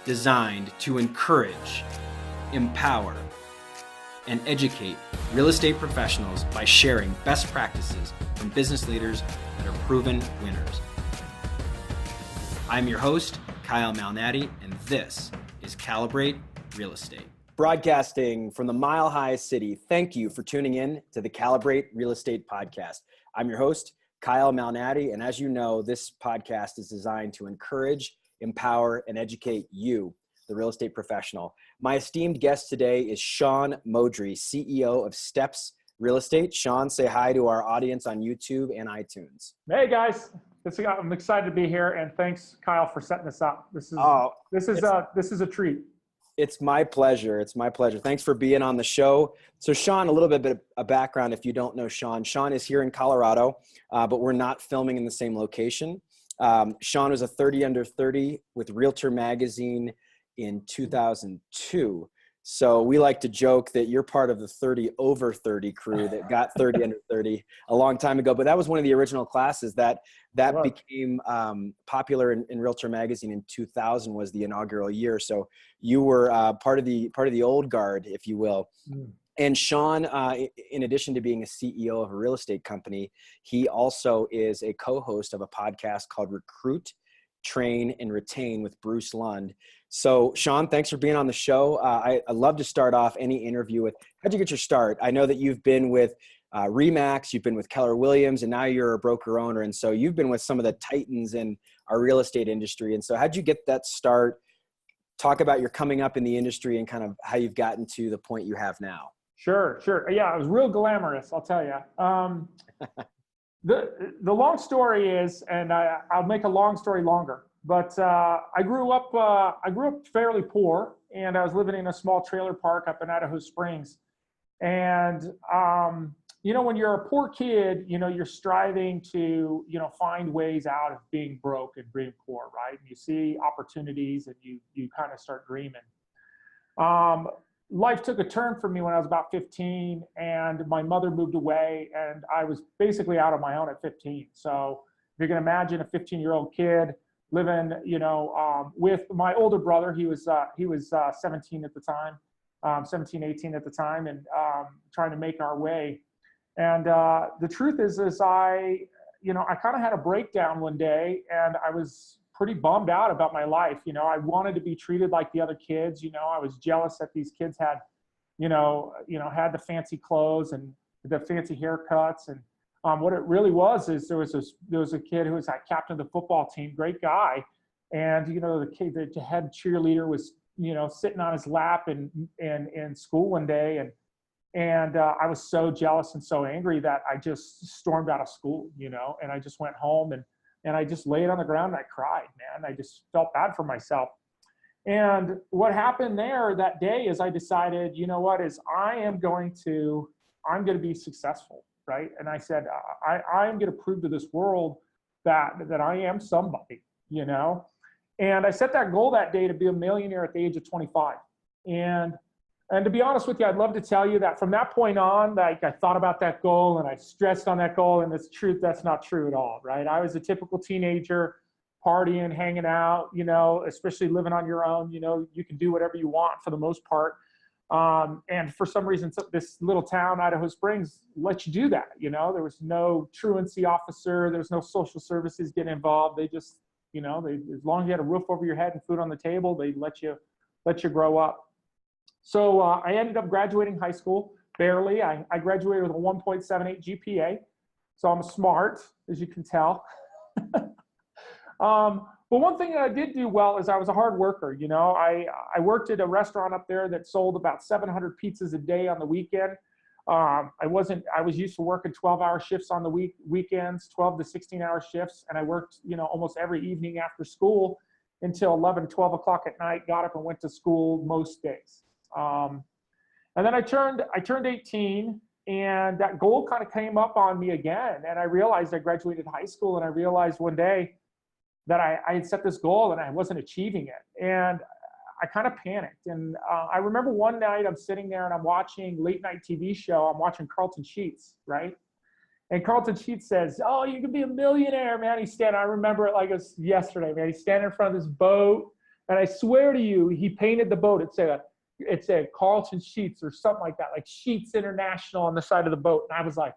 designed to encourage, empower, and educate real estate professionals by sharing best practices from business leaders that are proven winners. I'm your host, Kyle Malnati, and this is Calibrate Real Estate. Broadcasting from the Mile High City, thank you for tuning in to the Calibrate Real Estate Podcast. I'm your host, Kyle Malnati, and as you know, this podcast is designed to encourage, empower, and educate you, the real estate professional. My esteemed guest today is Shaun Moudry, CEO of Steps Real Estate. Shaun, say hi to our audience on YouTube and iTunes. Hey guys, I'm excited to be here, and thanks, Kyle, for setting this up. This is a treat. It's my pleasure. It's my pleasure. Thanks for being on the show. So Shaun, a little bit of background if you don't know Shaun. Shaun is here in Colorado, but we're not filming in the same location. Shaun was a 30 under 30 with Realtor Magazine in 2002. So we like to joke that you're part of the 30 over 30 crew that got 30 under 30 a long time ago. But that was one of the original classes that became popular in Realtor Magazine in 2000 was the inaugural year. So you were part of the old guard, if you will. Mm. And Shaun, in addition to being a CEO of a real estate company, he also is a co-host of a podcast called Recruit, Train, and Retain with Bruce Lund. So Shaun, thanks for being on the show. I love to start off any interview with, how'd you get your start? I know that you've been with Remax, you've been with Keller Williams, and now you're a broker owner. And so you've been with some of the titans in our real estate industry. And so how'd you get that start? Talk about your coming up in the industry and kind of how you've gotten to the point you have now. Sure. Yeah, it was real glamorous, I'll tell you. The long story is, and I'll make a long story longer, but I grew up fairly poor, and I was living in a small trailer park up in Idaho Springs. And, when you're a poor kid, you're striving to, find ways out of being broke and being poor, right? And you see opportunities and you kind of start dreaming. Life took a turn for me when I was about 15, and my mother moved away, and I was basically out on my own at 15. So if you can imagine a 15-year-old kid living, with my older brother, he was 17 at the time, 17, 18 at the time, and trying to make our way. And the truth is I kind of had a breakdown one day, and I was pretty bummed out about my life. I wanted to be treated like the other kids. I was jealous that these kids had, had the fancy clothes and the fancy haircuts. And what it really was is there was a kid who was captain of the football team, great guy. And, the head cheerleader was, sitting on his lap in school one day. And I was so jealous and so angry that I just stormed out of school, and I just went home and I just laid on the ground and I cried, man. I just felt bad for myself. And what happened there that day is I decided, I'm going to be successful, right? And I said, I'm going to prove to this world that I am somebody, And I set that goal that day to be a millionaire at the age of 25. And to be honest with you, I'd love to tell you that from that point on, I thought about that goal and I stressed on that goal, and it's truth, that's not true at all, right? I was a typical teenager, partying, hanging out, especially living on your own, you can do whatever you want for the most part. And for some reason, this little town, Idaho Springs, lets you do that, there was no truancy officer, there's no social services getting involved. They just, as long as you had a roof over your head and food on the table, they let you grow up. So I ended up graduating high school, barely. I graduated with a 1.78 GPA, so I'm smart, as you can tell. But one thing that I did do well is I was a hard worker. I worked at a restaurant up there that sold about 700 pizzas a day on the weekend. I was used to working 12-hour shifts on the weekends, 12 to 16-hour shifts, and I worked, almost every evening after school until 11, 12 o'clock at night, got up and went to school most days. And then I turned 18, and that goal kind of came up on me again. And I realized I graduated high school, and I realized one day that I had set this goal and I wasn't achieving it. And I kind of panicked. And I remember one night I'm sitting there and I'm watching late night TV show. I'm watching Carlton Sheets, right? And Carlton Sheets says, "Oh, you can be a millionaire, man." He's standing, I remember it like it was yesterday, man. He's standing in front of this boat And I swear to you, he painted the boat. It said Carlton Sheets or something like that, like Sheets International on the side of the boat. And I was like,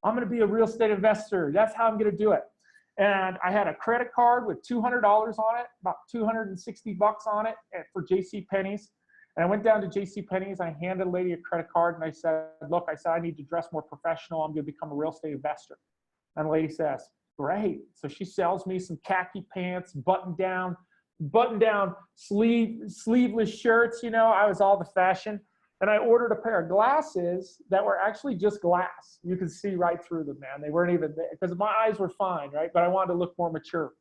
I'm going to be a real estate investor. That's how I'm going to do it. And I had a credit card with $200 on it, about 260 bucks on it for J.C. Penney's. And I went down to J.C. Penney's. I handed a lady a credit card and I said, look, I need to dress more professional. I'm going to become a real estate investor. And the lady says, great. So she sells me some khaki pants, button down sleeveless shirts. You know, I was all the fashion. And I ordered a pair of glasses that were actually just glass. You could see right through them, man. They weren't even there because my eyes were fine, right? But I wanted to look more mature.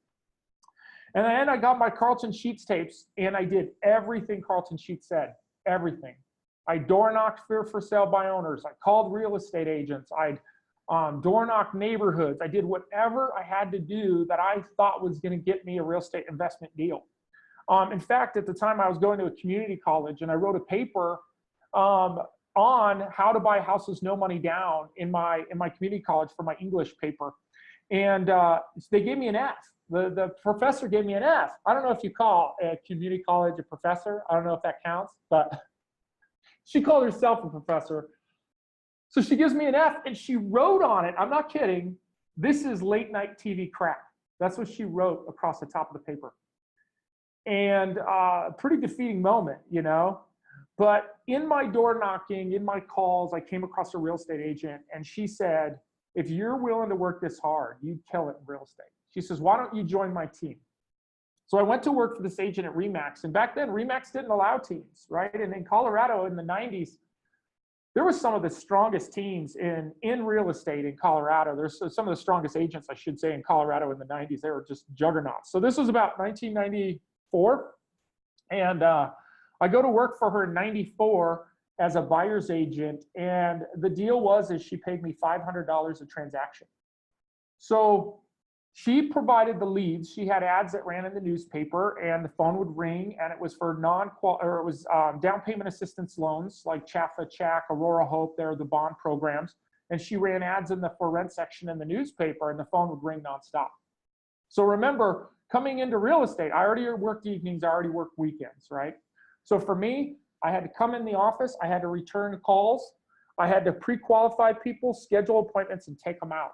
And then I got my Carlton Sheets tapes and I did everything Carlton Sheets said, everything. I door knocked for sale by owners. I called real estate agents. I'd door knocked neighborhoods. I did whatever I had to do that I thought was going to get me a real estate investment deal. In fact, at the time I was going to a community college and I wrote a paper on how to buy houses no money down in my community college for my English paper. And they gave me an F. The professor gave me an F. I don't know if you call a community college a professor. I don't know if that counts, but she called herself a professor. So she gives me an F and she wrote on it, I'm not kidding, this is late night TV crap. That's what she wrote across the top of the paper. And a pretty defeating moment, you know. But in my door knocking, in my calls, I came across a real estate agent and she said, if you're willing to work this hard, you'd kill it in real estate. She says, why don't you join my team? So I went to work for this agent at Remax. And back then, Remax didn't allow teams, right? And in Colorado in the 90s, there was some of the strongest teams in real estate in Colorado. There's some of the strongest agents, I should say, in Colorado in the 90s. They were just juggernauts. So this was about 1994. And I go to work for her in 94 as a buyer's agent. And the deal is she paid me $500 a transaction. So she provided the leads. She had ads that ran in the newspaper and the phone would ring and it was for down payment assistance loans like Chaffa Chack, Aurora Hope, they're the bond programs. And she ran ads in the for rent section in the newspaper and the phone would ring nonstop. So remember, coming into real estate, I already worked evenings, I already worked weekends, right? So for me, I had to come in the office, I had to return calls, I had to pre-qualify people, schedule appointments, and take them out.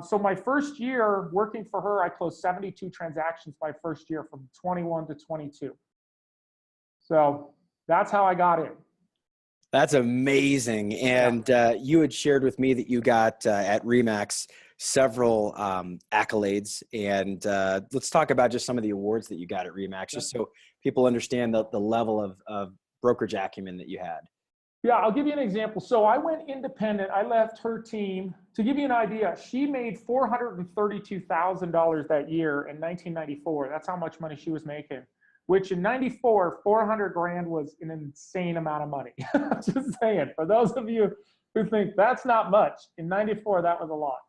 So my first year working for her, I closed 72 transactions my first year from 21 to 22. So that's how I got in. That's amazing. And you had shared with me that you got at Remax several accolades. And let's talk about just some of the awards that you got at Remax, just so people understand the level of brokerage acumen that you had. Yeah, I'll give you an example. So I went independent. I left her team. To give you an idea, she made $432,000 that year in 1994. That's how much money she was making, which in 94, 400 grand was an insane amount of money. Just saying, for those of you who think that's not much, in 94, that was a lot.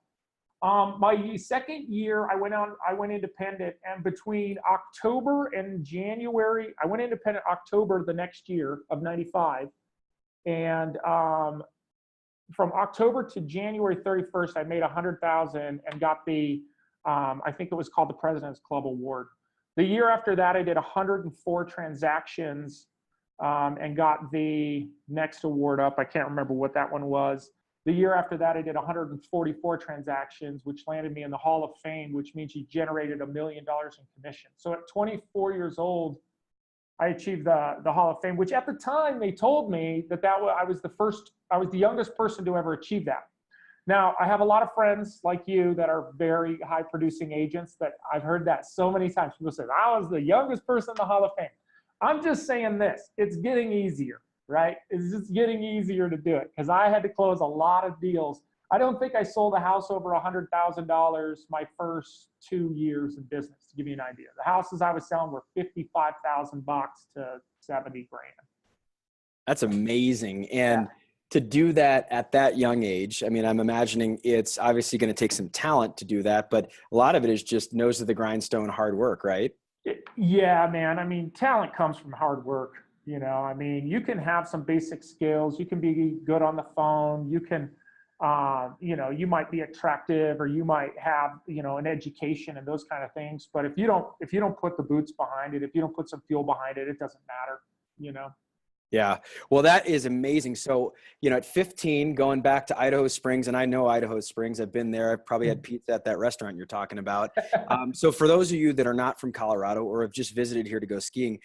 My second year, I went independent, and between October and January, I went independent October the next year of 95. And from October to January 31st, I made $100,000 and got the, I think it was called the President's Club Award. The year after that, I did 104 transactions and got the next award up. I can't remember what that one was. The year after that, I did 144 transactions, which landed me in the Hall of Fame, which means you generated $1 million in commission. So at 24 years old, I achieved the Hall of Fame, which at the time they told me that I was the youngest person to ever achieve that. Now, I have a lot of friends like you that are very high producing agents that I've heard that so many times. People say, I was the youngest person in the Hall of Fame. I'm just saying this, it's getting easier, right? It's just getting easier to do it because I had to close a lot of deals. I don't think I sold a house over $100,000 my first 2 years in business, to give you an idea. The houses I was selling were $55,000 to 70 grand. That's amazing. And to do that at that young age, I mean, I'm imagining it's obviously going to take some talent to do that, but a lot of it is just nose to the grindstone hard work, right? Yeah, man. I mean, talent comes from hard work. You know, I mean, you can have some basic skills. You can be good on the phone. You can You might be attractive, or you might have, an education and those kind of things. But if you don't put the boots behind it, if you don't put some fuel behind it, it doesn't matter. Yeah. Well, that is amazing. So, at 15, going back to Idaho Springs, and I know Idaho Springs, I've been there. I've probably had pizza at that restaurant you're talking about. So for those of you that are not from Colorado or have just visited here to go skiing,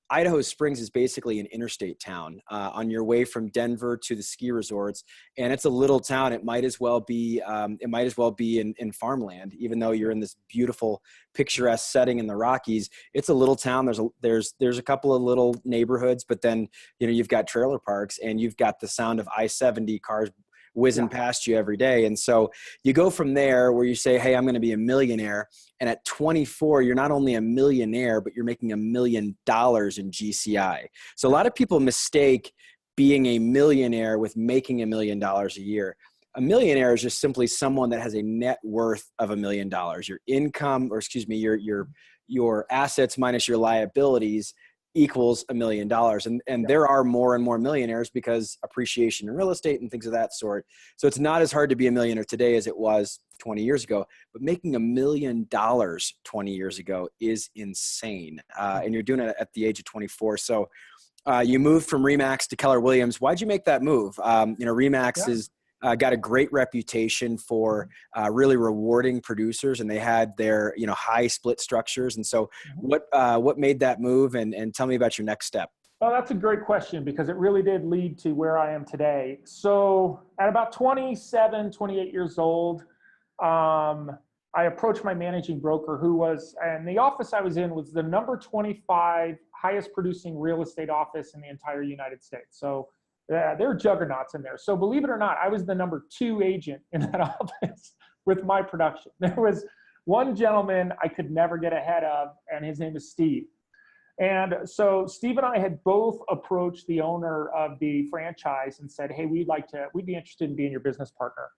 Idaho Springs is basically an interstate town on your way from Denver to the ski resorts, and it's a little town. It might as well be in farmland, even though you're in this beautiful, picturesque setting in the Rockies. It's a little town. There's a couple of little neighborhoods, but then you've got trailer parks, and you've got the sound of I-70 cars whizzing past you every day. And so you go from there where you say, hey, I'm going to be a millionaire. And at 24, you're not only a millionaire, but you're making $1 million in GCI. So a lot of people mistake being a millionaire with making $1 million a year. A millionaire is just simply someone that has a net worth of $1 million. Your income, or excuse me, your assets minus your liabilities equals $1 million. And there are more and more millionaires because appreciation in real estate and things of that sort. So it's not as hard to be a millionaire today as it was 20 years ago, but making $1 million 20 years ago is insane. And you're doing it at the age of 24. So you moved from Remax to Keller Williams. Why'd you make that move? Remax is got a great reputation for really rewarding producers, and they had their high split structures. And so what made that move, and tell me about your next step? Oh, that's a great question, because it really did lead to where I am today. So at about 27, 28 years old, I approached my managing broker, and the office I was in was the number 25 highest producing real estate office in the entire United States. So there are juggernauts in there. So believe it or not, I was the number 2 agent in that office with my production. There was one gentleman I could never get ahead of, and his name is Steve. And so Steve and I had both approached the owner of the franchise and said, hey, we'd be interested in being your business partner.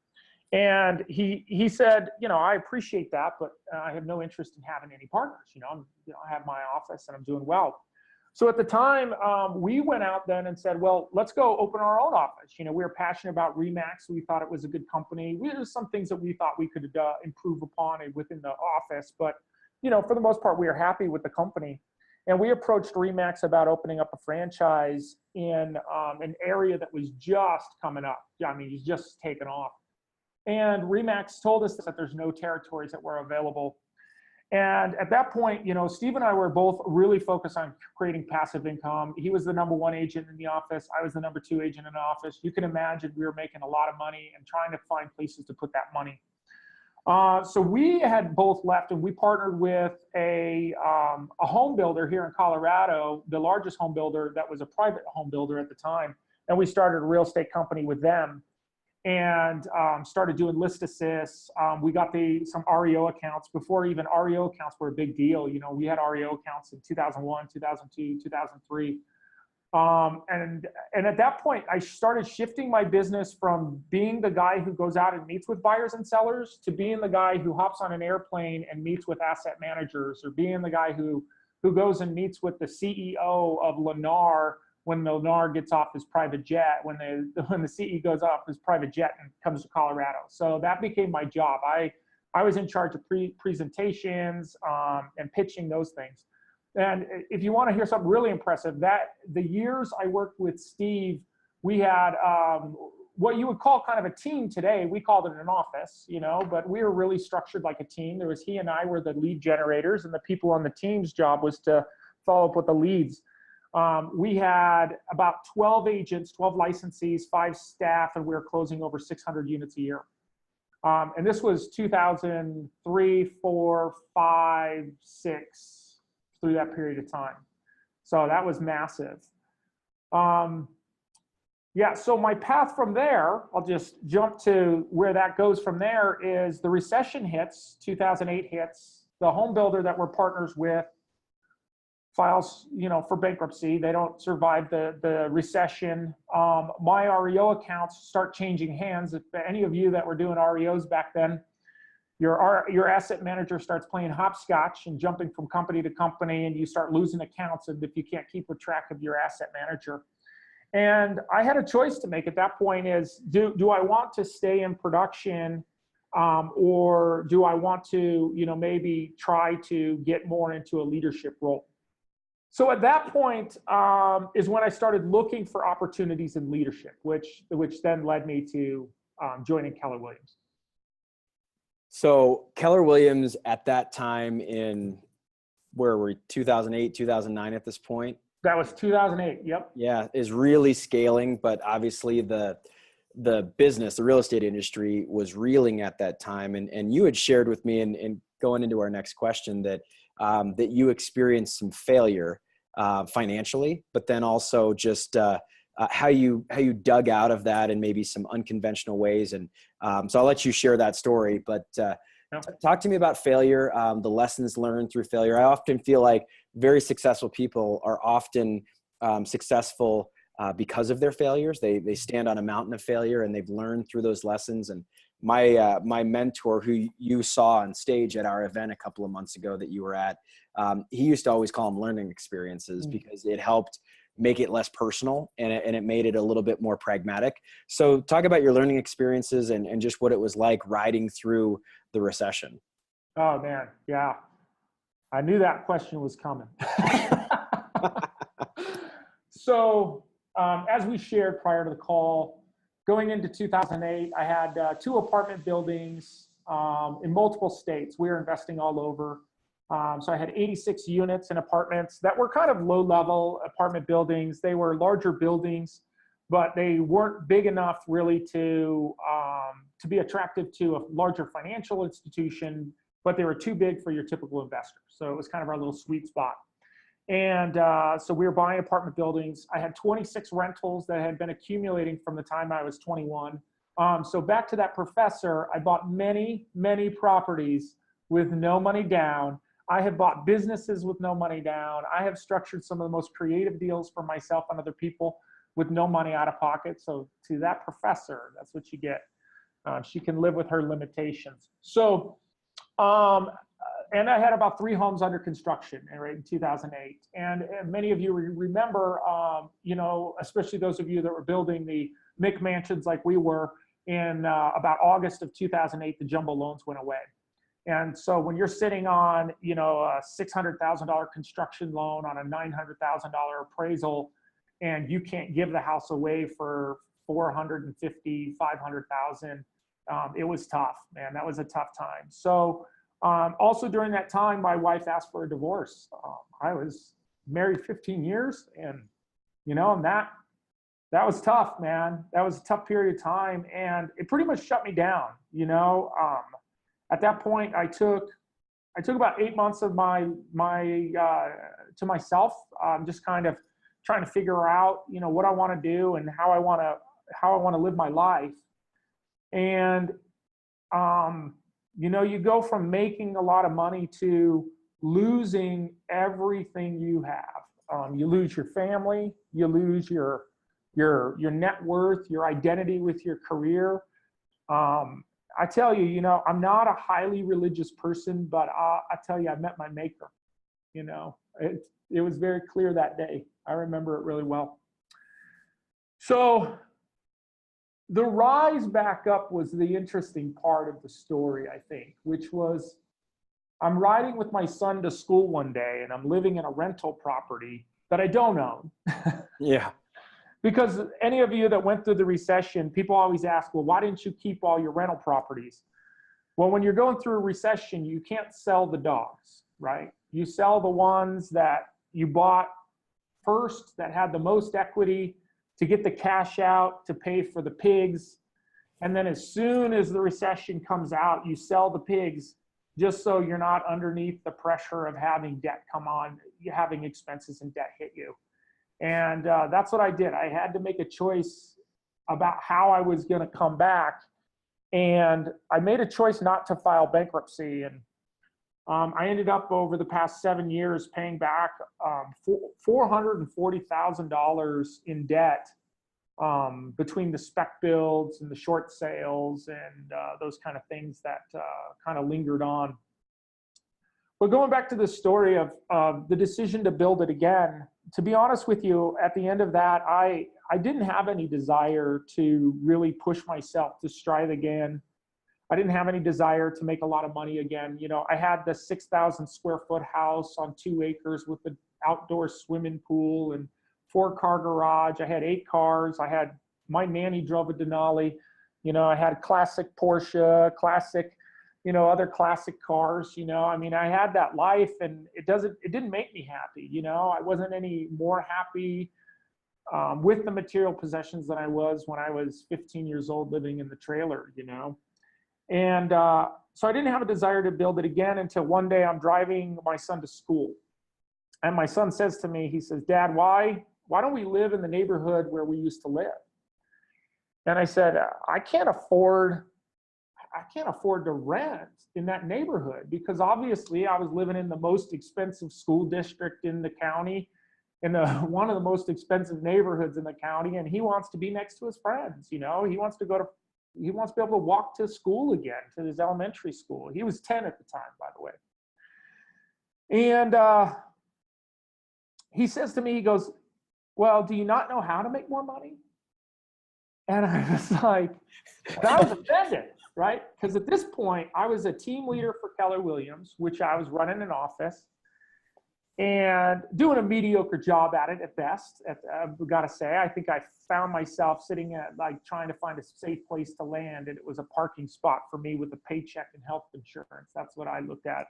And he said, I appreciate that, but I have no interest in having any partners. I have my office and I'm doing well. So at the time, we went out then and said, well, let's go open our own office. We were passionate about Remax. We thought it was a good company. There's some things that we thought we could improve upon within the office. But, for the most part, we were happy with the company. And we approached Remax about opening up a franchise in an area that was just coming up. It's just taken off. And Remax told us that there's no territories that were available. And at that point, Steve and I were both really focused on creating passive income. He was the number 1 agent in the office. I was the number 2 agent in the office. You can imagine we were making a lot of money and trying to find places to put that money. So we had both left, and we partnered with a home builder here in Colorado, the largest home builder that was a private home builder at the time. And we started a real estate company with them, and started doing list assists. We got some REO accounts before even REO accounts were a big deal. We had REO accounts in 2001, 2002, 2003. And at that point, I started shifting my business from being the guy who goes out and meets with buyers and sellers to being the guy who hops on an airplane and meets with asset managers, or being the guy who goes and meets with the CEO of Lennar when Malnati gets off his private jet, when the CEO goes off his private jet and comes to Colorado. So that became my job. I was in charge of presentations and pitching those things. And if you want to hear something really impressive, that the years I worked with Steve, we had what you would call kind of a team today. We called it an office, but we were really structured like a team. There was he and I were the lead generators, and the people on the team's job was to follow up with the leads. We had about 12 agents, 12 licensees, 5 staff, and we were closing over 600 units a year. And this was 2003, 4, 5, 6, through that period of time. So that was massive. So my path from there, I'll just jump to where that goes from there, is the recession hits, 2008 hits. The home builder that we're partners with files, for bankruptcy. They don't survive the recession. My REO accounts start changing hands. If any of you that were doing REOs back then, your asset manager starts playing hopscotch and jumping from company to company, and you start losing accounts if you can't keep a track of your asset manager. And I had a choice to make at that point is, do I want to stay in production, or do I want to, maybe try to get more into a leadership role? So at that point is when I started looking for opportunities in leadership, which then led me to joining Keller Williams. So Keller Williams at that time in, where were we, 2008, 2009 at this point? That was 2008. Yep. Yeah, is really scaling, but obviously the business, the real estate industry was reeling at that time. And you had shared with me, and going into our next question, that that you experienced some failure financially, but then also just how you dug out of that in maybe some unconventional ways. And so I'll let you share that story, but talk to me about failure, the lessons learned through failure. I often feel like very successful people are often successful because of their failures. They stand on a mountain of failure, and they've learned through those lessons. And my mentor, who you saw on stage at our event a couple of months ago that you were at, he used to always call them learning experiences because it helped make it less personal, and it made it a little bit more pragmatic. So talk about your learning experiences and just what it was like riding through the recession. Oh man. Yeah. I knew that question was coming. So as we shared prior to the call, going into 2008, I had 2 apartment buildings in multiple states. We were investing all over. So I had 86 units in apartments that were kind of low-level apartment buildings. They were larger buildings, but they weren't big enough really to be attractive to a larger financial institution, but they were too big for your typical investor. So it was kind of our little sweet spot. And so we were buying apartment buildings. I had 26 rentals that had been accumulating from the time I was 21. So back to that professor, I bought many, many properties with no money down. I have bought businesses with no money down. I have structured some of the most creative deals for myself and other people with no money out of pocket. So to that professor, that's what you get. She can live with her limitations. So, and I had about 3 homes under construction right in 2008. And many of you remember, especially those of you that were building the McMansions like we were in about August of 2008, the jumbo loans went away. And so when you're sitting on, a $600,000 construction loan on a $900,000 appraisal, and you can't give the house away for $450,000, $500,000, it was tough, man. That was a tough time. So also during that time, my wife asked for a divorce. I was married 15 years, and and that was tough, man. That was a tough period of time, and it pretty much shut me down. At that point, I took about 8 months of my to myself, just kind of trying to figure out, what I want to do and how I want to live my life. And you go from making a lot of money to losing everything you have. You lose your family, you lose your net worth, your identity with your career. I tell you, I'm not a highly religious person, but I tell you, I met my maker. It was very clear that day. I remember it really well. So the rise back up was the interesting part of the story, I think, which was I'm riding with my son to school one day, and I'm living in a rental property that I don't own. Yeah. Because any of you that went through the recession, people always ask, well, why didn't you keep all your rental properties? Well, when you're going through a recession, you can't sell the dogs, right? You sell the ones that you bought first that had the most equity to get the cash out to pay for the pigs. And then as soon as the recession comes out, you sell the pigs just so you're not underneath the pressure of having debt come on, having expenses and debt hit you. And that's what I did. I had to make a choice about how I was going to come back. And I made a choice not to file bankruptcy. And I ended up over the past 7 years paying back $440,000 in debt between the spec builds and the short sales and those kind of things that kind of lingered on. But going back to the story of the decision to build it again, to be honest with you, at the end of that, I didn't have any desire to really push myself to strive again. I didn't have any desire to make a lot of money again. You know, I had the 6,000 square foot house on 2 acres with the outdoor swimming pool and 4-car garage. I had 8 cars. My nanny drove a Denali. You know, I had classic Porsche, classic, you know, other classic cars. You know, I mean, I had that life, and it didn't make me happy. You know, I wasn't any more happy with the material possessions than I was when I was 15 years old living in the trailer, you know. And so I didn't have a desire to build it again until one day I'm driving my son to school. And my son says to me, he says, "Dad, why don't we live in the neighborhood where we used to live?" And I said, I can't afford to rent in that neighborhood, because obviously I was living in the most expensive school district in the county, in one of the most expensive neighborhoods in the county, and he wants to be next to his friends. You know, he wants to be able to walk to school again, to his elementary school. He was 10 at the time, by the way. And he says to me, he goes, "Well, do you not know how to make more money?" And I was like, I was offended, right? Because at this point, I was a team leader for Keller Williams, which I was running an office and doing a mediocre job at it at best. I've got to say, I think I found myself sitting at, like, trying to find a safe place to land, and it was a parking spot for me with a paycheck and health insurance. That's what I looked at.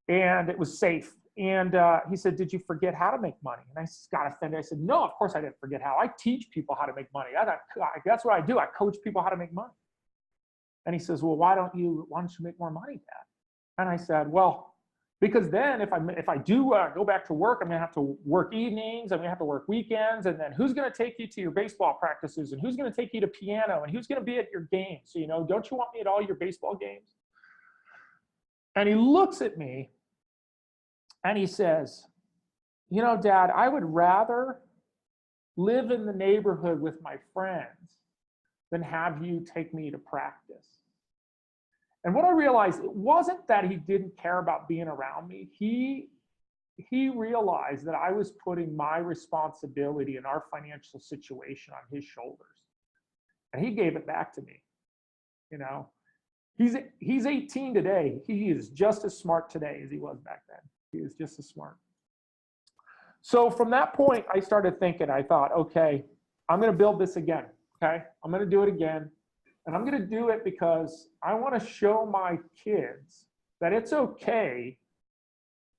And it was safe. And he said, "Did you forget how to make money?" And I got offended. I said, "No, of course I didn't forget how. I teach people how to make money. That's what I do. I coach people how to make money." And he says, "Well, why don't you make more money, Dad?" And I said, "Well, because then if I do go back to work, I'm going to have to work evenings. I'm going to have to work weekends. And then who's going to take you to your baseball practices? And who's going to take you to piano? And who's going to be at your games? So, you know, don't you want me at all your baseball games?" And he looks at me and he says, "You know, Dad, I would rather live in the neighborhood with my friends than have you take me to practice." And what I realized, it wasn't that he didn't care about being around me. He realized that I was putting my responsibility in our financial situation on his shoulders. And he gave it back to me. You know, he's 18 today. He is just as smart today as he was back then. He is just as smart. So from that point, I started thinking, I thought, okay, I'm going to build this again. Okay, I'm going to do it again. And I'm going to do it because I want to show my kids that it's okay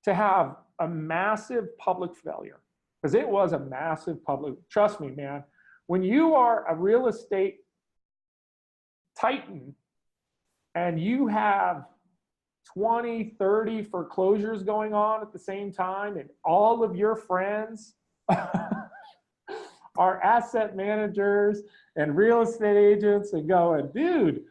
to have a massive public failure. Because it was a massive public, trust me, man. When you are a real estate titan and you have 20, 30 foreclosures going on at the same time, and all of your friends are asset managers and real estate agents, and going, "Dude,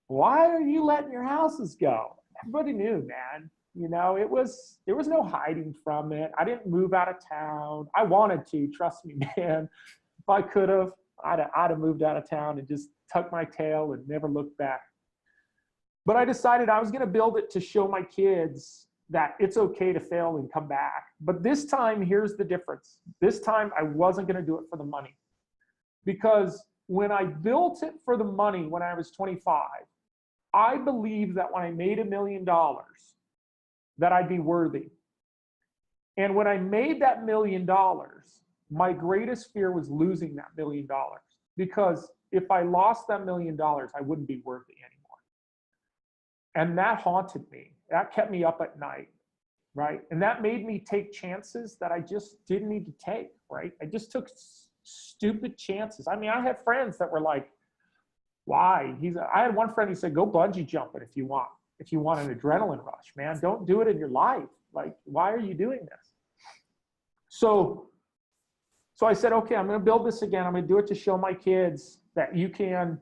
why are you letting your houses go?" Everybody knew, man. You know, there was no hiding from it. I didn't move out of town. I wanted to, trust me, man. If I could have, I'd have moved out of town and just tucked my tail and never looked back. But I decided I was going to build it to show my kids that it's okay to fail and come back. But this time, here's the difference. This time, I wasn't going to do it for the money. Because when I built it for the money when I was 25, I believed that when I made $1 million, that I'd be worthy. And when I made that $1 million, my greatest fear was losing that $1 million. Because if I lost that $1 million, I wouldn't be worthy anymore. And that haunted me. That kept me up at night, right? And that made me take chances that I just didn't need to take, right? I just took stupid chances. I mean, I had friends that were like, "Why?" I had one friend who said, "Go bungee jumping if you want an adrenaline rush, man. Don't do it in your life. Like, why are you doing this?" So I said, okay, I'm going to build this again. I'm going to do it to show my kids that you can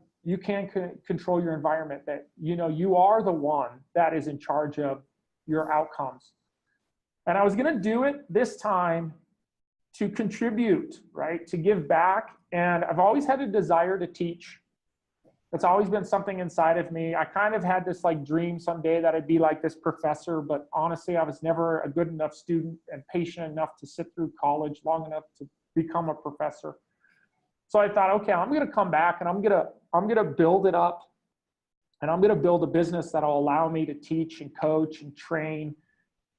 control your environment, that, you know, you are the one that is in charge of your outcomes. And I was going to do it this time to contribute, right? To give back. And I've always had a desire to teach. It's always been something inside of me. I kind of had this like dream someday that I'd be like this professor, but honestly, I was never a good enough student and patient enough to sit through college long enough to become a professor. So I thought, okay, I'm going to come back and I'm going to build it up, and I'm going to build a business that'll allow me to teach and coach and train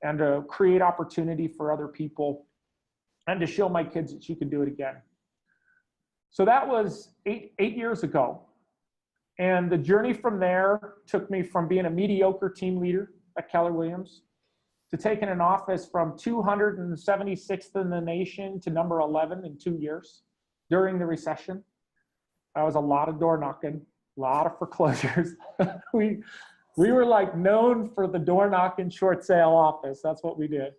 and to create opportunity for other people and to show my kids that you can do it again. So that was eight years ago. And the journey from there took me from being a mediocre team leader at Keller Williams to taking an office from 276th in the nation to number 11 in 2 years during the recession. That was a lot of door knocking, a lot of foreclosures. we were like known for the door knocking short sale office. That's what we did.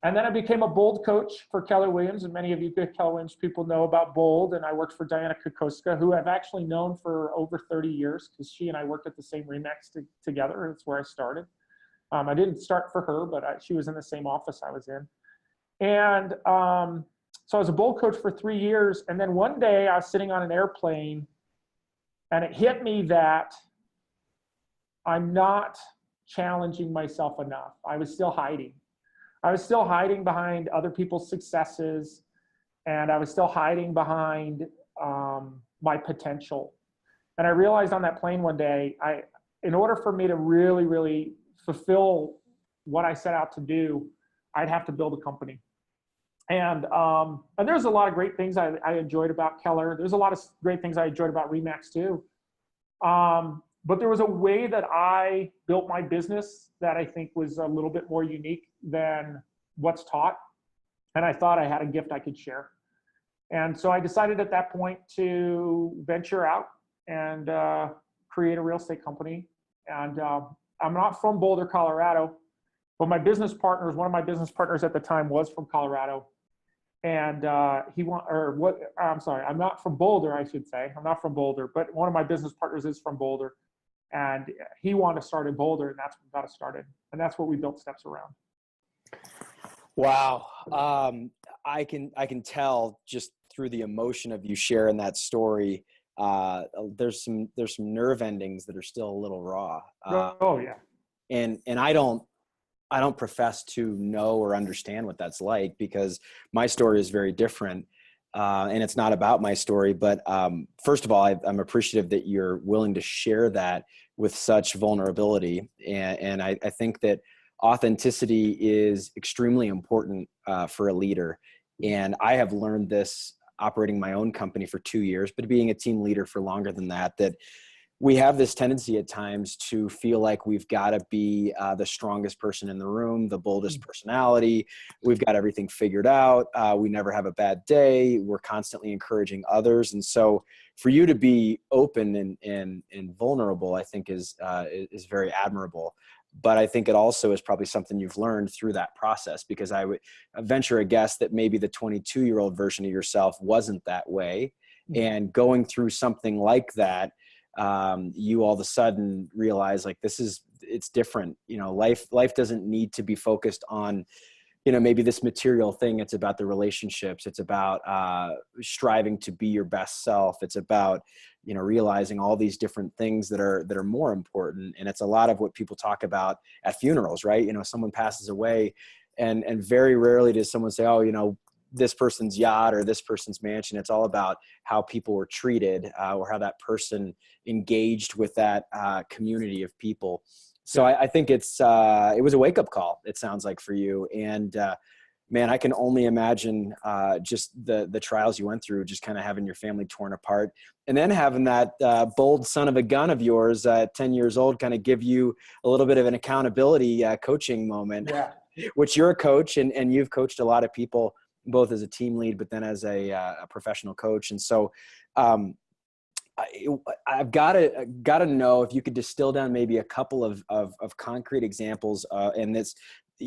And then I became a Bold coach for Keller Williams, and many of you good Keller Williams people know about Bold. And I worked for Diana Kokoska, who I've actually known for over 30 years because she and I worked at the same Remax together. That's where I started. I didn't start for her, but she was in the same office I was in. And so I was a Bold coach for 3 years. And then one day I was sitting on an airplane, and it hit me that I'm not challenging myself enough. I was still hiding. I was still hiding behind other people's successes, and I was still hiding behind my potential. And I realized on that plane one day, in order for me to really, really fulfill what I set out to do, I'd have to build a company. And there's a lot of great things I enjoyed about Keller. There's a lot of great things I enjoyed about Remax too. But there was a way that I built my business that I think was a little bit more unique than what's taught. And I thought I had a gift I could share. And so I decided at that point to venture out and create a real estate company. And I'm not from Boulder, Colorado, but one of my business partners at the time was from Colorado. And I'm not from Boulder, I should say. I'm not from Boulder, but one of my business partners is from Boulder. And he wanted to start in Boulder, and that's what got us started. And that's what we built Steps around. Wow. I can tell just through the emotion of you sharing that story. There's some nerve endings that are still a little raw. Oh yeah. And I don't profess to know or understand what that's like, because my story is very different. And it's not about my story, but first of all, I'm appreciative that you're willing to share that with such vulnerability. And I think that authenticity is extremely important for a leader. And I have learned this operating my own company for 2 years, but being a team leader for longer than that we have this tendency at times to feel like we've got to be the strongest person in the room, the boldest personality. We've got everything figured out. We never have a bad day. We're constantly encouraging others. And so for you to be open and vulnerable, I think is very admirable. But I think it also is probably something you've learned through that process, because I would venture a guess that maybe the 22-year-old version of yourself wasn't that way. And going through something like that, you all of a sudden realize like it's different. Life doesn't need to be focused on, maybe this material thing. It's about the relationships. It's about striving to be your best self. It's about, realizing all these different things that are more important. And it's a lot of what people talk about at funerals, right? Someone passes away and very rarely does someone say, oh, this person's yacht or this person's mansion. It's all about how people were treated or how that person engaged with that community of people. So I think it was a wake-up call, it sounds like, for you. And man, I can only imagine just the trials you went through, just kind of having your family torn apart, and then having that bold son of a gun of yours at 10 years old kind of give you a little bit of an accountability coaching moment. Yeah. Which you're a coach and you've coached a lot of people, both as a team lead, but then as a professional coach. And so I've got to know if you could distill down maybe a couple of concrete examples. And this,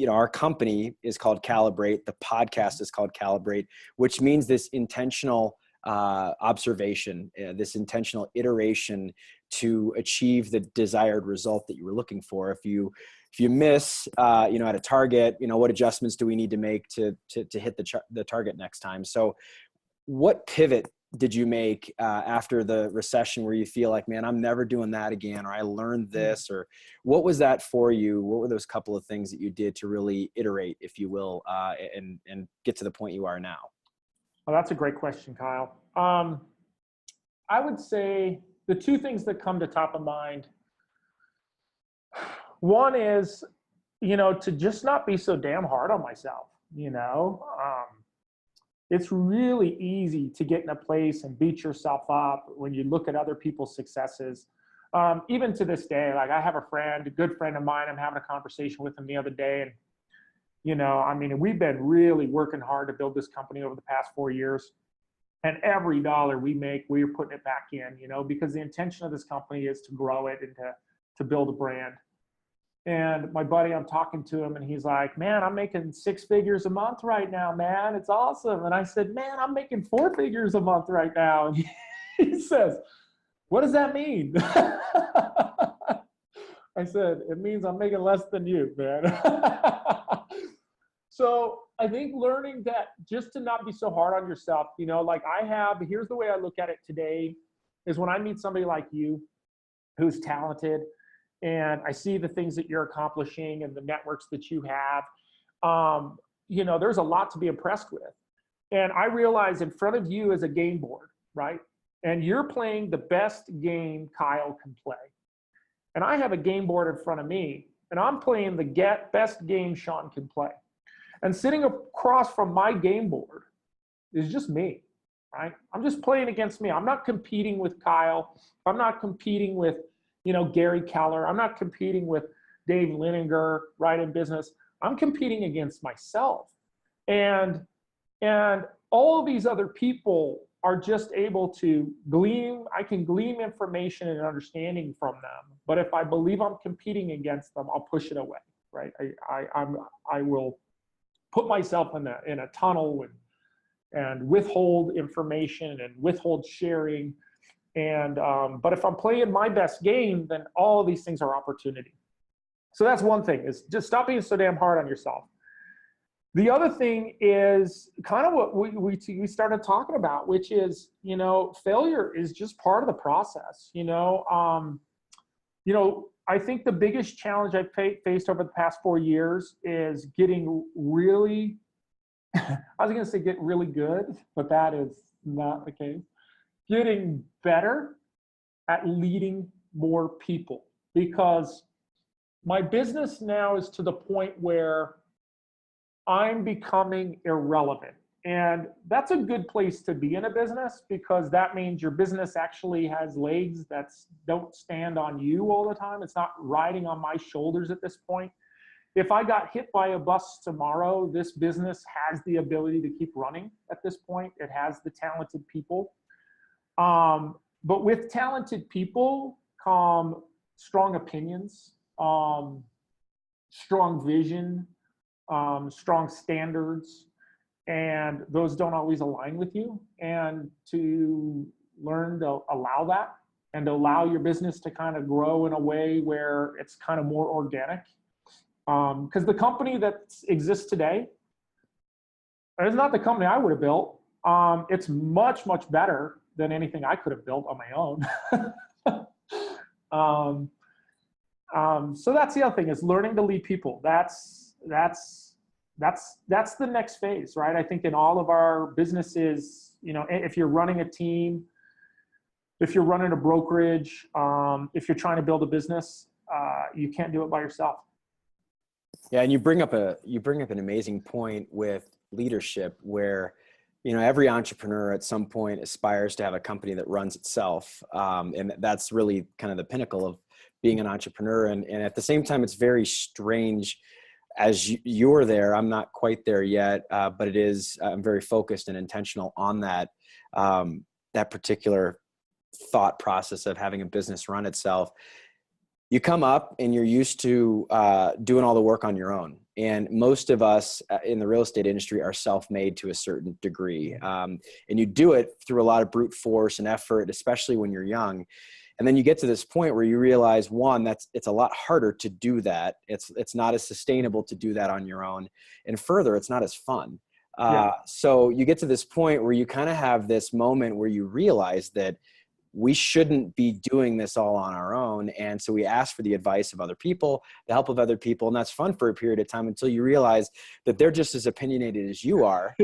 our company is called Calibrate. The podcast is called Calibrate, which means this intentional observation, this intentional iteration to achieve the desired result that you were looking for. If you miss, at a target, what adjustments do we need to make to hit the target next time? So what pivot did you make after the recession where you feel like, man, I'm never doing that again, or I learned this, or what was that for you? What were those couple of things that you did to really iterate, if you will, and get to the point you are now? Well, that's a great question, Kyle. I would say the two things that come to top of mind. One is, to just not be so damn hard on myself. It's really easy to get in a place and beat yourself up when you look at other people's successes. Even to this day, like I have a good friend of mine, I'm having a conversation with him the other day. And, we've been really working hard to build this company over the past 4 years. And every dollar we make, we're putting it back in, because the intention of this company is to grow it and to build a brand. And my buddy, I'm talking to him and he's like, man, I'm making 6 figures a month right now, man. It's awesome. And I said, man, I'm making 4 figures a month right now. And he says, what does that mean? I said, it means I'm making less than you, man. So I think learning that just to not be so hard on yourself, here's the way I look at it today is when I meet somebody like you who's talented, and I see the things that you're accomplishing and the networks that you have, there's a lot to be impressed with. And I realize in front of you is a game board, right? And you're playing the best game Kyle can play. And I have a game board in front of me, and I'm playing the best game Shaun can play. And sitting across from my game board is just me, right? I'm just playing against me. I'm not competing with Kyle. I'm not competing with Gary Keller. I'm not competing with Dave Lininger, right, in business. I'm competing against myself. And all of these other people are just able to I can glean information and understanding from them. But if I believe I'm competing against them, I'll push it away, right? I will put myself in a tunnel and withhold information and withhold sharing. But if I'm playing my best game, then all of these things are opportunity. So that's one thing, is just stop being so damn hard on yourself. The other thing is kind of what we started talking about, which is, failure is just part of the process. I think the biggest challenge I've faced over the past 4 years is getting really, I was going to say get really good, but that is not the case. Getting better at leading more people, because my business now is to the point where I'm becoming irrelevant. And that's a good place to be in a business, because that means your business actually has legs that don't stand on you all the time. It's not riding on my shoulders at this point. If I got hit by a bus tomorrow, this business has the ability to keep running at this point. It has the talented people. But with talented people come strong opinions, strong vision, strong standards, and those don't always align with you. And to learn to allow that and to allow your business to kind of grow in a way where it's kind of more organic. Because the company that exists today is not the company I would have built. It's much, much better than anything I could have built on my own. So that's the other thing, is learning to lead people. That's the next phase, right? I think in all of our businesses, if you're running a team, if you're running a brokerage, if you're trying to build a business, you can't do it by yourself. Yeah, and you bring up an amazing point with leadership, where every entrepreneur at some point aspires to have a company that runs itself, and that's really kind of the pinnacle of being an entrepreneur. And at the same time, it's very strange. As you're there, I'm not quite there yet, but it is. I'm very focused and intentional on that particular thought process of having a business run itself. You come up and you're used to doing all the work on your own. And most of us in the real estate industry are self-made to a certain degree. And you do it through a lot of brute force and effort, especially when you're young. And then you get to this point where you realize, one, it's a lot harder to do that. It's not as sustainable to do that on your own. And further, it's not as fun. So you get to this point where you kind of have this moment where you realize that we shouldn't be doing this all on our own. And so we ask for the advice of other people, the help of other people. And that's fun for a period of time until you realize that they're just as opinionated as you are.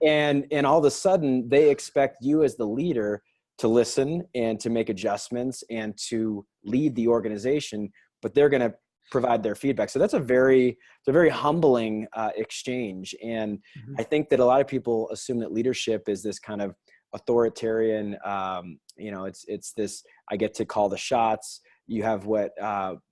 And all of a sudden they expect you as the leader to listen and to make adjustments and to lead the organization, but they're going to provide their feedback. So that's a very humbling exchange. And I think that a lot of people assume that leadership is this kind of authoritarian, it's this, I get to call the shots. You have what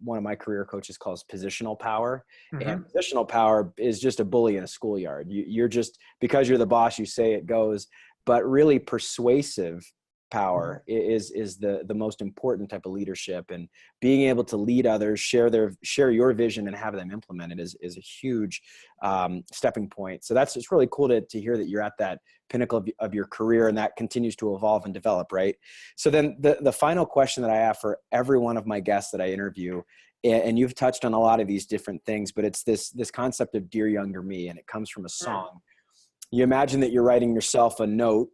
one of my career coaches calls positional power. And positional power is just a bully in a schoolyard. You're just, because you're the boss, you say it goes, but really persuasive power is the most important type of leadership, and being able to lead others, share your vision and have them implement it is a huge stepping point. So it's really cool to hear that you're at that pinnacle of your career, and that continues to evolve and develop, right? So then the final question that I have for every one of my guests that I interview, and you've touched on a lot of these different things, but it's this concept of Dear Younger Me, and it comes from a song. You imagine that you're writing yourself a note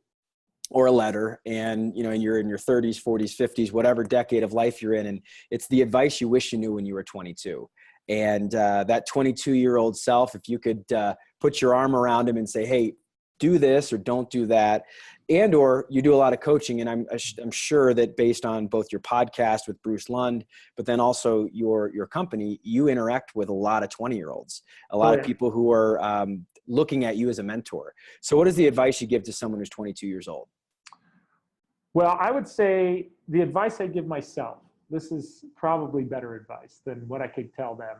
or a letter, and you're in your 30s, 40s, 50s, whatever decade of life you're in, and it's the advice you wish you knew when you were 22. And that 22-year-old self, if you could put your arm around him and say, hey, do this or don't do that. And or you do a lot of coaching, and I'm sure that based on both your podcast with Bruce Lund, but then also your company, you interact with a lot of 20-year-olds, a lot of people who are looking at you as a mentor. So what is the advice you give to someone who's 22 years old? Well, I would say the advice I give myself, this is probably better advice than what I could tell them,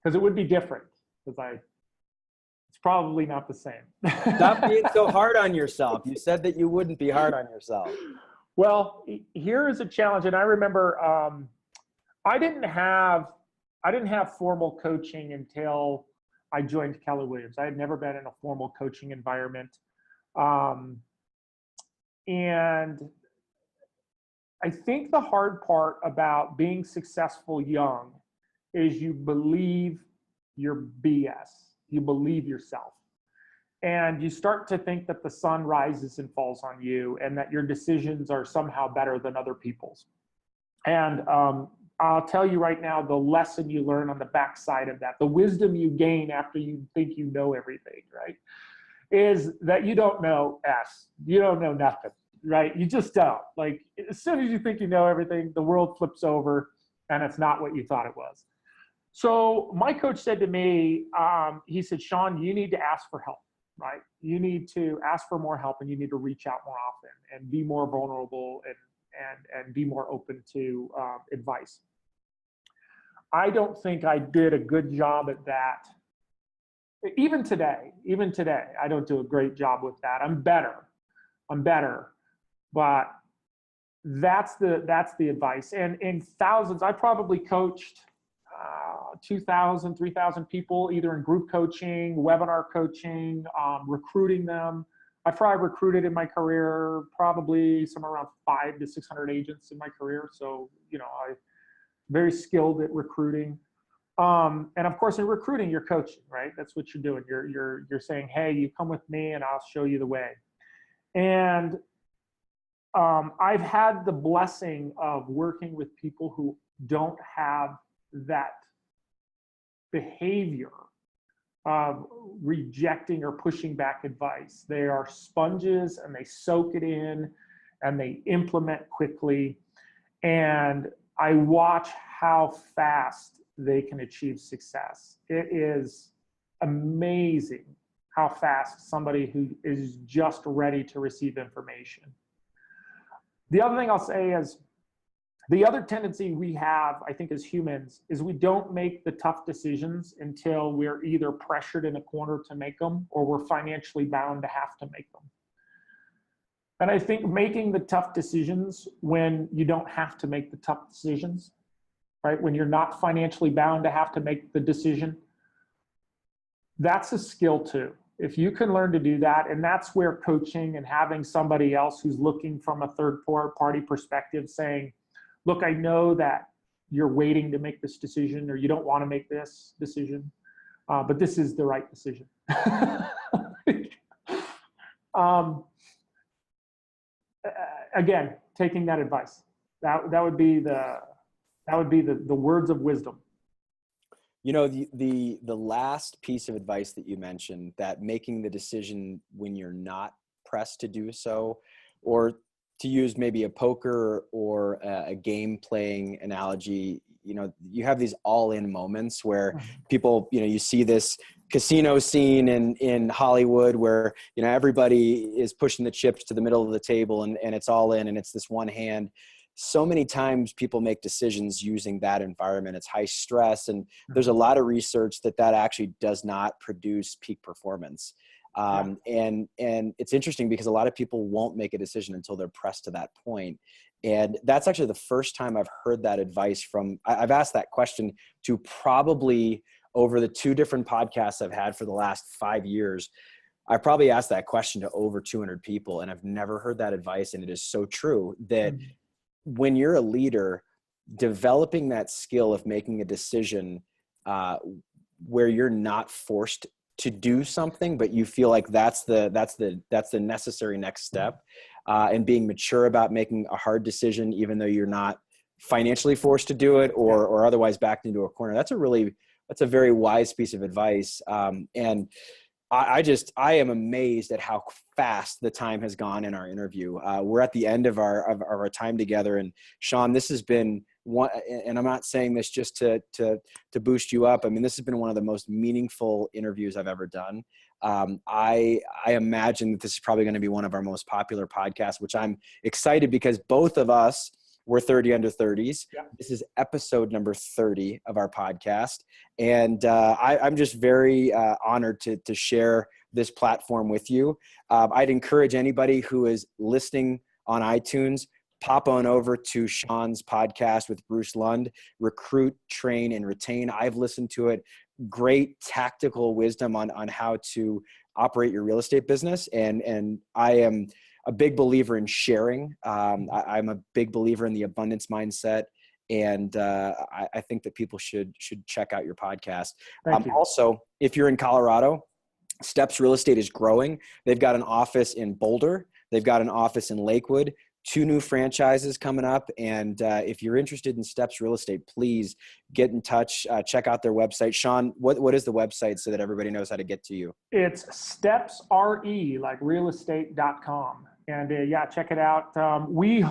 because it would be different, because it's probably not the same. Stop being so hard on yourself. You said that you wouldn't be hard on yourself. Well, here is a challenge. And I remember I didn't have formal coaching until I joined Keller Williams. I had never been in a formal coaching environment. And I think the hard part about being successful young is you believe your BS. You believe yourself. And you start to think that the sun rises and falls on you, and that your decisions are somehow better than other people's. And I'll tell you right now, the lesson you learn on the backside of that, the wisdom you gain after you think you know everything, right, is that you don't know S. You don't know nothing. Right? You just don't. Like, as soon as you think you know everything, the world flips over and it's not what you thought it was. So my coach said to me, he said, Shaun, you need to ask for help, right? You need to ask for more help, and you need to reach out more often and be more vulnerable and be more open to advice. I don't think I did a good job at that. Even today, I don't do a great job with that. I'm better. But that's the advice. And in thousands, I probably coached 2,000, 3,000 people, either in group coaching, webinar coaching, recruiting them. I probably recruited in my career probably somewhere around 500 to 600 agents in my career. So, I'm very skilled at recruiting. And of course, in recruiting, you're coaching, right? That's what you're doing. You're saying, hey, you come with me and I'll show you the way. And I've had the blessing of working with people who don't have that behavior of rejecting or pushing back advice. They are sponges, and they soak it in and they implement quickly. And I watch how fast they can achieve success. It is amazing how fast somebody who is just ready to receive information. The other thing I'll say is, the other tendency we have, I think, as humans, is we don't make the tough decisions until we're either pressured in a corner to make them, or we're financially bound to have to make them. And I think making the tough decisions when you don't have to make the tough decisions, right? When you're not financially bound to have to make the decision, that's a skill too. If you can learn to do that, and that's where coaching and having somebody else who's looking from a third party perspective saying, look, I know that you're waiting to make this decision, or you don't want to make this decision, but this is the right decision. Um, Again, taking that advice. That would be the words of wisdom. You know, the last piece of advice that you mentioned, that making the decision when you're not pressed to do so, or to use maybe a poker or a game playing analogy, you know, you have these all-in moments where people, you know, you see this casino scene in Hollywood where, you know, everybody is pushing the chips to the middle of the table and it's all in and it's this one hand. So many times people make decisions using that environment. It's high stress. And there's a lot of research that actually does not produce peak performance. And it's interesting because a lot of people won't make a decision until they're pressed to that point. And that's actually the first time I've heard that advice from, I've asked that question to probably over the 2 different podcasts I've had for the last 5 years. I probably asked that question to over 200 people and I've never heard that advice. And it is so true that when you're a leader, developing that skill of making a decision where you're not forced to do something, but you feel like that's the necessary next step, and being mature about making a hard decision, even though you're not financially forced to do it or otherwise backed into a corner. That's a very wise piece of advice. And I am amazed at how fast the time has gone in our interview. We're at the end of our time together, and Shaun, this has been one, and I'm not saying this just to boost you up. I mean, this has been one of the most meaningful interviews I've ever done. I imagine that this is probably going to be one of our most popular podcasts, which I'm excited because both of us, we're 30 under 30s. Yeah. This is episode number 30 of our podcast. And I'm just very honored to share this platform with you. I'd encourage anybody who is listening on iTunes, pop on over to Shaun's podcast with Bruce Lund, Recruit, Train, and Retain. I've listened to it. Great tactical wisdom on how to operate your real estate business. And I am a big believer in sharing. I'm a big believer in the abundance mindset. And I think that people should check out your podcast. Also, if you're in Colorado, Steps Real Estate is growing. They've got an office in Boulder. They've got an office in Lakewood. 2 new franchises coming up. And if you're interested in Steps Real Estate, please get in touch. Check out their website. Shaun, what is the website so that everybody knows how to get to you? It's StepsRE, like realestate.com. And check it out. We're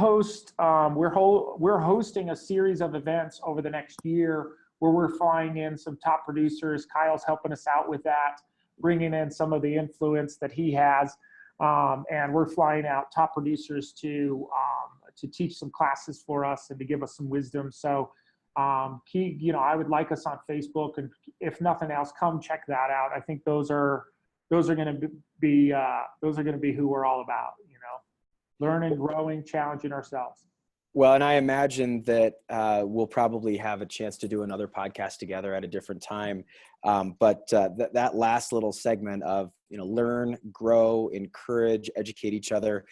hosting a series of events over the next year where we're flying in some top producers. Kyle's helping us out with that, bringing in some of the influence that he has. And we're flying out top producers to teach some classes for us and to give us some wisdom. So, I would like us on Facebook, and if nothing else, come check that out. I think those are going to be who we're all about. Learning, growing, challenging ourselves. Well, and I imagine that we'll probably have a chance to do another podcast together at a different time. But that last little segment of, learn, grow, encourage, educate each other.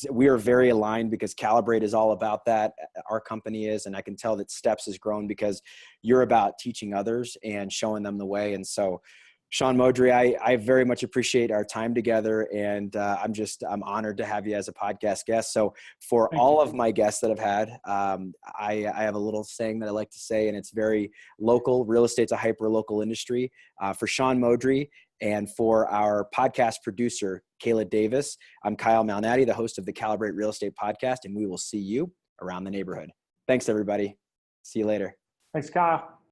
We are very aligned because Calibrate is all about that. Our company is, and I can tell that Steps has grown because you're about teaching others and showing them the way. And so, Shaun Moudry, I very much appreciate our time together, and I'm honored to have you as a podcast guest. So for all of my guests that I've had, I have a little saying that I like to say, and it's very local. Real estate's a hyper-local industry. For Shaun Moudry and for our podcast producer, Kayla Davis, I'm Kyle Malnati, the host of the Calibrate Real Estate Podcast, and we will see you around the neighborhood. Thanks, everybody. See you later. Thanks, Kyle.